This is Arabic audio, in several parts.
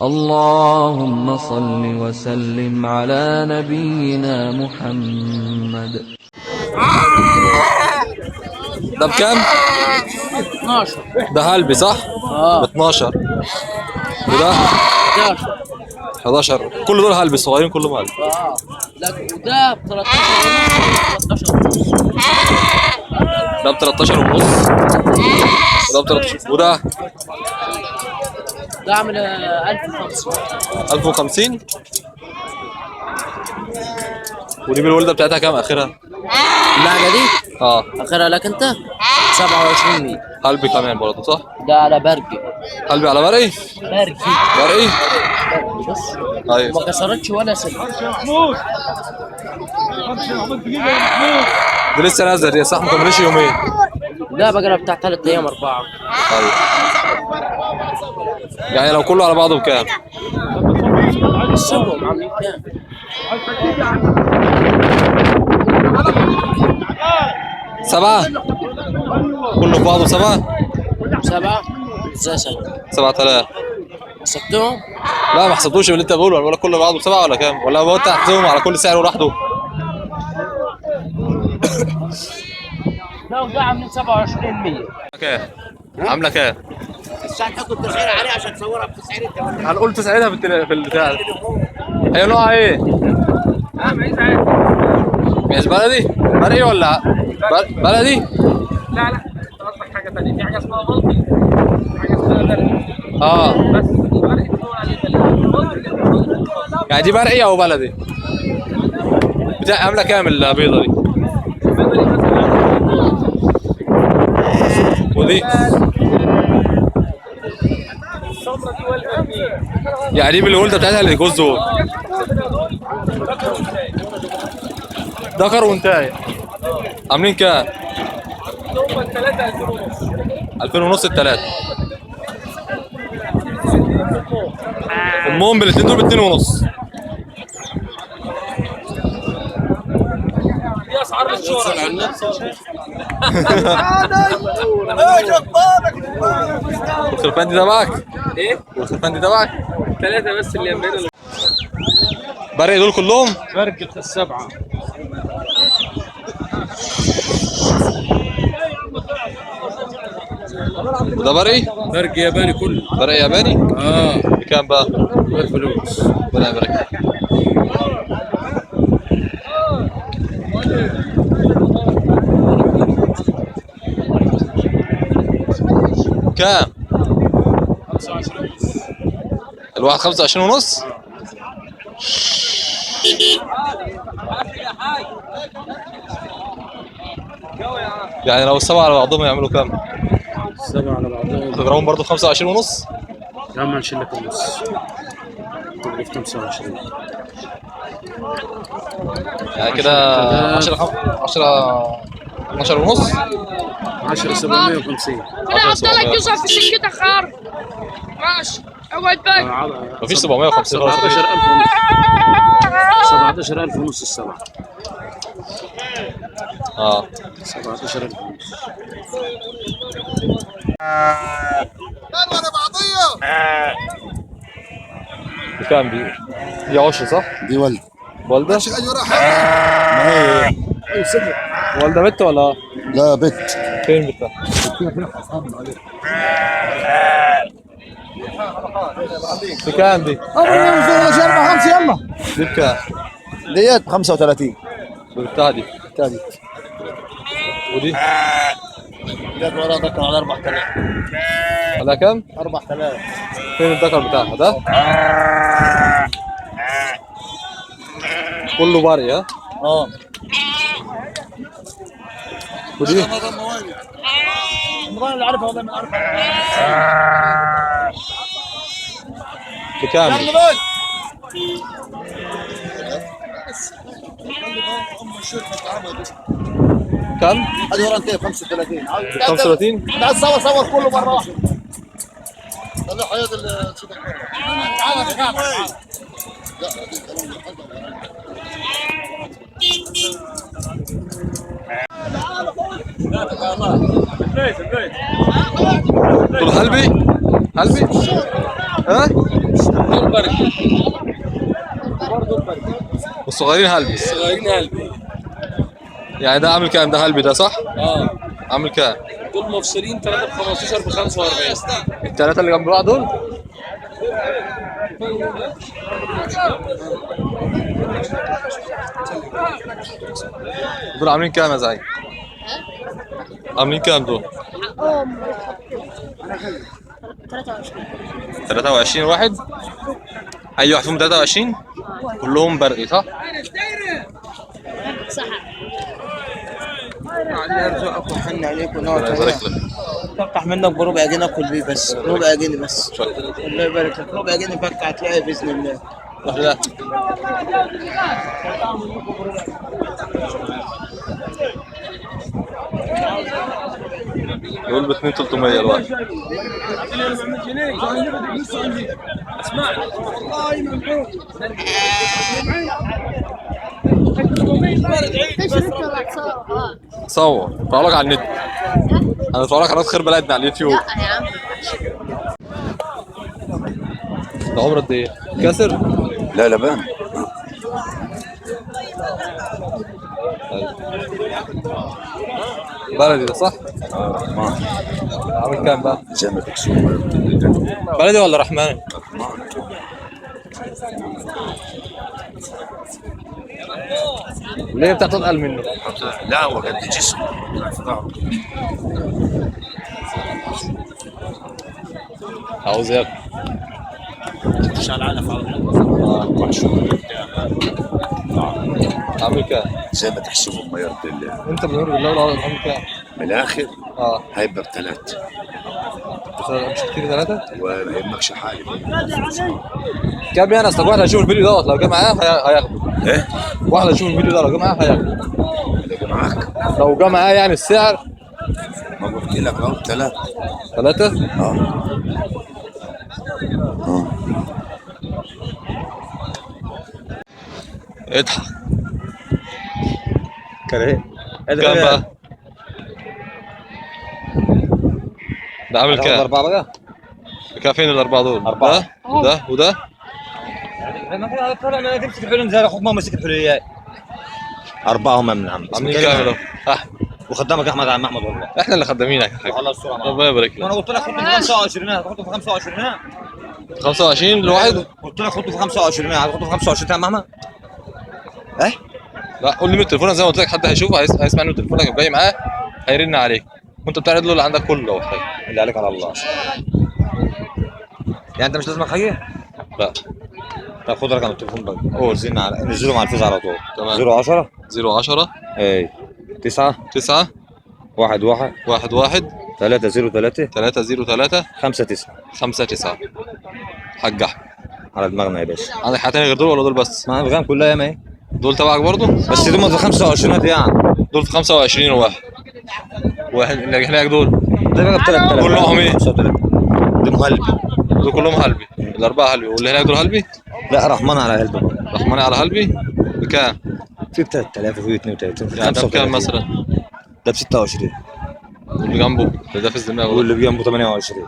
اللهم صل وسلم على نبينا محمد. ده بكام؟ 12. ده هلبي صح؟ ب 12. وده 11. كل دول هلبي صغيرين كلهم هلبي. لكن وده ب 13 ونص. ده ب 13 ونص. وده ب 13. وده عامل 1050. 1050. ودي بالولده بتاعتها كام اخرها؟ اللعبه دي اخرها لك انت 2700. هلبي كمان برضه صح؟ ده على برجي. هلبي على برقي؟ برجي بص. ايوه ما كسرتش ولا سنه. دي لسه نازله دي صح؟ ما كملش يومين. لا بقى بتاع 3 ايام 4. ايوه يعني لو كله على بعضه بكام؟ السبهم عاملين كام؟ 7. كله في بعضه 7. 7 ازاي 7000. حسبتهم؟ لا ما حسبتوش اللي انت بقوله. انا بقول لك كله بعضه 7 ولا كام؟ ولا هو انت هتحسبهم على كل سعر لوحده؟ لا ده عاملين 2700. كام؟ عامله كام؟ الساعه تاخد تسعير عليها عشان تصورها بتسعير انت. هنقول تسعيرها في البتاع. هي نوعها ايه؟ مش بلدي؟ برقي ولا بلدي؟ لا انت قصدك حاجه ثانيه. في حاجه اسمها بلطي، حاجه اسمها برقي. بس البرقي بنقول عليه بلدي. يعني دي برقي او بلدي؟ بتاع عامله كام البيضه دي؟ ودي الصبره دي والقرميه. يعني دي بالولده بتاعتها اللي جوز دول. ذكر وانتايه عاملين كام؟ هم الثلاثه 2000 ونص. 2000 ونص الثلاثه. امهم بالاثنين دول ب 2 ونص. دي اسعار الشهر. والخرفان دي تبعك؟ ايه؟ والخرفان دي تبعك؟ 3 بس اللي يمين. برقي دول كلهم؟ برقة السبعه. وده برقي؟ برقة ياباني كله. برقي ياباني؟ بكام بقى؟ بالفلوس. ربنا يبارك. كام؟ 25. الواحد 25 ونص؟ يعني لو السبعة على بعضهم يعملوا كام؟ 7 على بعضهم. تضربهم برضه 25 ونص؟ يا عم هنشيل لك النص. تبقى في 25. يعني كده 10 12 ونص؟ 10 750. انا هحط لك جزء في سكتك خار. ماشي اقعد باقي. مفيش 750 خالص. 17000 ونص. 17000 ونص السبعه. 17000 ونص. بكام دي؟ دي 10 صح؟ دي ولد والدة؟ والدة بنت ولا؟ لا بت. فين بنتها؟ بكام دي؟ 4 5 يلا. دي بكام؟ ديت 35. بنتها دي؟ تاني ودي؟ ديت ورا ذكر على 4000. على كام؟ 4000. فين الذكر بتاعها ده؟ كله بري ها؟ ودي؟ رمضان اللي عارفها والله ما عارفها. بكام؟ كم؟ هذه ورا انت 35. 35؟ تعال صور كله مره واحده. طلع حياه الصدق. تعال دول هلبي؟ هلبي؟ ها؟ دول برجي والصغيرين هلبي. صغيرين هلبي. يعني ده عامل كام؟ ده هلبي ده صح؟ اه عامل كام؟ دول مفصلين 3 ب 15 ب 45. الثلاثة اللي جنب بعض دول؟ دول عاملين كام يا زعيم؟ عاملين كام دول؟ 23 واحد؟ أي واحد فيهم 23؟ كلهم برقي صح؟ صح. حن عليك ربنا ونقعد يبارك لك. تفتح منك بربع جنيه اكل بيه بس، ربع جنيه بس. شكرا. الله يبارك لك، ربع جنيه فك هتلاقي باذن الله. لا. دول ب 2 300 الواحد. صور طلع لك على النت. انا طلع لك قناه خير بلدنا على اليوتيوب. لا يا عم. ده عمر قد ايه؟ كسر؟ لا لبان. بلدي ده صح؟ ما عامل كام بقى؟ زي ما تكسب. بلدي ولا رحماني؟ ليه بتاعته اتقل منه؟ لا هو قد جسم. عاوز ياكل. شال على عامل كام؟ زي ما تحسبهم ما يرضي الله. انت بنور بالله ولا عامل كام؟ من الاخر اه هيبقى بثلاث مش كتير ثلاثة؟ وما يهمكش حالي. كام يعني اصل واحد هيشوف الفيديو دوت لو جه معاه هياخده. ايه؟ واحد هيشوف الفيديو ده لو جه معاه هياخده. اللي معاك لو جه معاه يعني السعر ما قلت لك اهو ثلاث. ثلاثة؟ اه اضحك. كان ايه؟ كام بقى؟ ده عامل كام؟ أربعة بقى؟ كام فين الأربعة دول؟ أربعة. ده وده؟ ما طلع ما تمسك الحلم زي اخوك ما مسك الحليات. أربعة هم من عم. عاملين كام لو؟ وخدامك أحمد عم أحمد والله. احنا اللي خدامينك يا حاج. والله الصورة معاك. ربنا يبارك وأنا لك. قلت لك حطه في 25 هتحطه في 25 25 لواحد؟ قلت لك حطه في 25 هتحطه في 25 تمام مهما؟ إيه؟ لا قول لي من التليفون زي ما قلت لك حد هيشوفه هيسمع انه تليفونك جاي معاه هيرن عليك وانت بتعرض له اللي عندك كله لو احتاج. اللي عليك على الله. يعني أنت مش لازمك حاجة؟ لا. طب خد رقم التليفون بقى. قول. نزله مع الفيز على طول. تمام. 010 010 ايه 9 9 1 1 1 1 303 303 5 9 5 9. حاج احمد على دماغنا يا باشا. عندك حاجه تاني غير دول ولا دول بس؟ ما الغام كلها ياما ايه. دول تبعك برضه؟ بس دول في 25 يعني. دول في 25 واحد اللي هناك دول ده بقى ب 3000 كلهم ايه؟ 35 دي مهلبي. دول كلهم هلبي الاربعه هلبي واللي هناك دول هلبي؟ لا رحمن على هلبي برضه. رحماني على هلبي بكام؟ في ب 3000 وفي 32 يعني ده بكام مثلا؟ ده ب 26 واللي جنبه ده في الدماغ واللي جنبه 28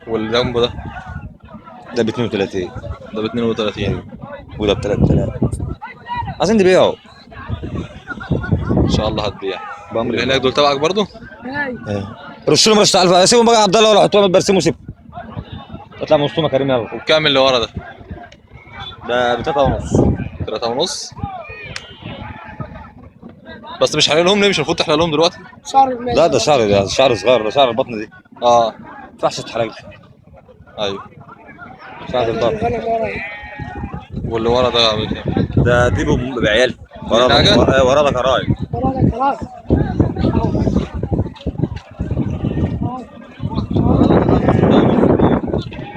واللي جنبه ده ب 32 ده ب 32 وده ب 3000 عايزين نبيعه ان شاء الله هتبيع. بأمر اللي هناك دول تبعك برضه؟ ايه رشوا لهم رشه الف سيبهم بقى عبد الله ولا حطوهم برسموا سيب اطلع من وسطهم يا كريم يلا. وبكام اللي ورا ده؟ ده ب 3 ونص 3 ونص. بس مش حلالهم ليه؟ مش المفروض تحلالهم دلوقتي؟ لا ده شعر صغير ده شعر البطن دي اه ما ينفعش تتحرق. ايوه. شعر البطن واللي ورا ده عامل كام؟ ده دي بعيال ورا ده كراي.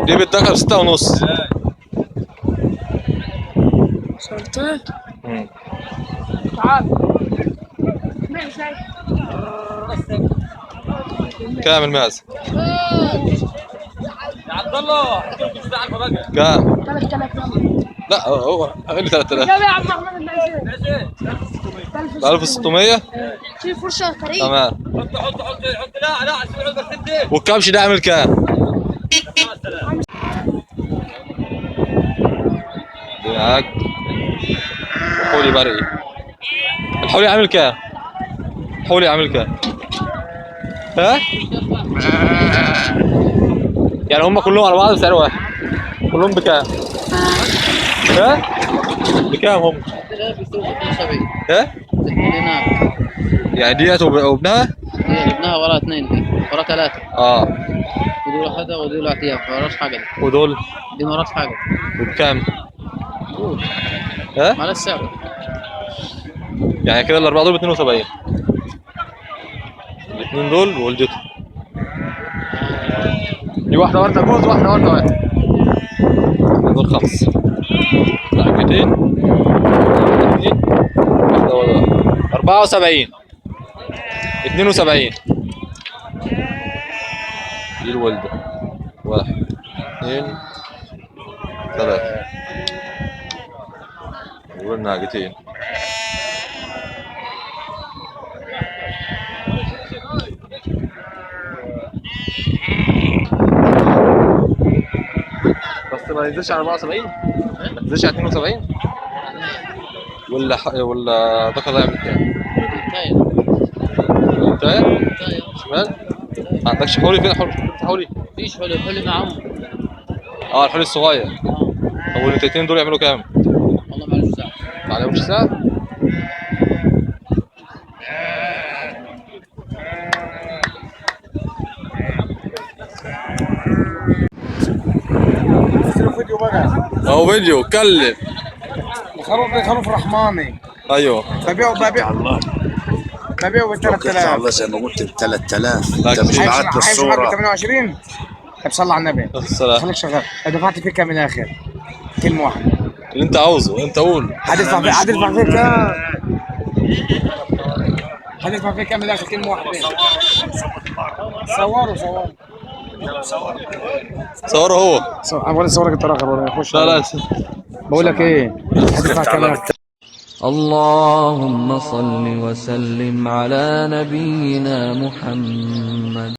دي بتدخل 6 ونص. شرطة تعال كام الماس؟ يا عبد الله كام؟ 3000. لا هو قال لي 3000. يا عم احمد الناس 1600 في فرشه كريم. تمام. حط لا اسمعوا بس انت. والكبش ده عامل كام؟ معاك حولي برقي. الحولي عامل كام؟ الحولي عامل كام؟ ها؟ يعني هم كلهم على بعض بسعر واحد. كلهم بكام؟ ها؟ بكام هم؟ ها؟ يعني ديت وابنها؟ ابنها ورا اثنين دي ورا ثلاثة ودي واحدة ودي واحدة ما وراش حاجة ودول؟ دي ما وراش حاجة وبكام؟ ها؟ على السعر يعني كده الأربعة دول ب 72. الاثنين دول وولدته. دي واحدة وردة جوز واحدة وردة واحد. دول 5 درجتين. واحدة وردة 74 72. دي الولدة 1 2 3 دول الناقتين. بس ما ينزلش على 74 ما ينزلش على 72 ولا ده كده يعمل كام؟ انتايه؟ شمال؟ ما عندكش حولي فين حولي؟ مفيش حلي معاهم الحولي الصغير. طب والنتايتين دول يعملوا كام؟ والله معلوش سعر ما عليهمش سعر؟ فيديو بقى اهو فيديو اتكلم. خروف رحماني ايوه ببيعه ب 3000. الله زي ما قلت ب 3000. لكن انت مش بعت ب الصوره. 28. طب صلى على النبي. السلام. خليك شغال. دفعت فيك كام من الاخر؟ كلمة واحدة. اللي انت عاوزه انت قول. هتدفع فيك كام؟ هتدفع فيك كام من الاخر؟ كلمة واحدة. صوروا صوره هو. انا صورك الطريقة ولا يخش. لا بقول لك ايه؟ هتدفع كام؟ اللهم صل وسلم على نبينا محمد.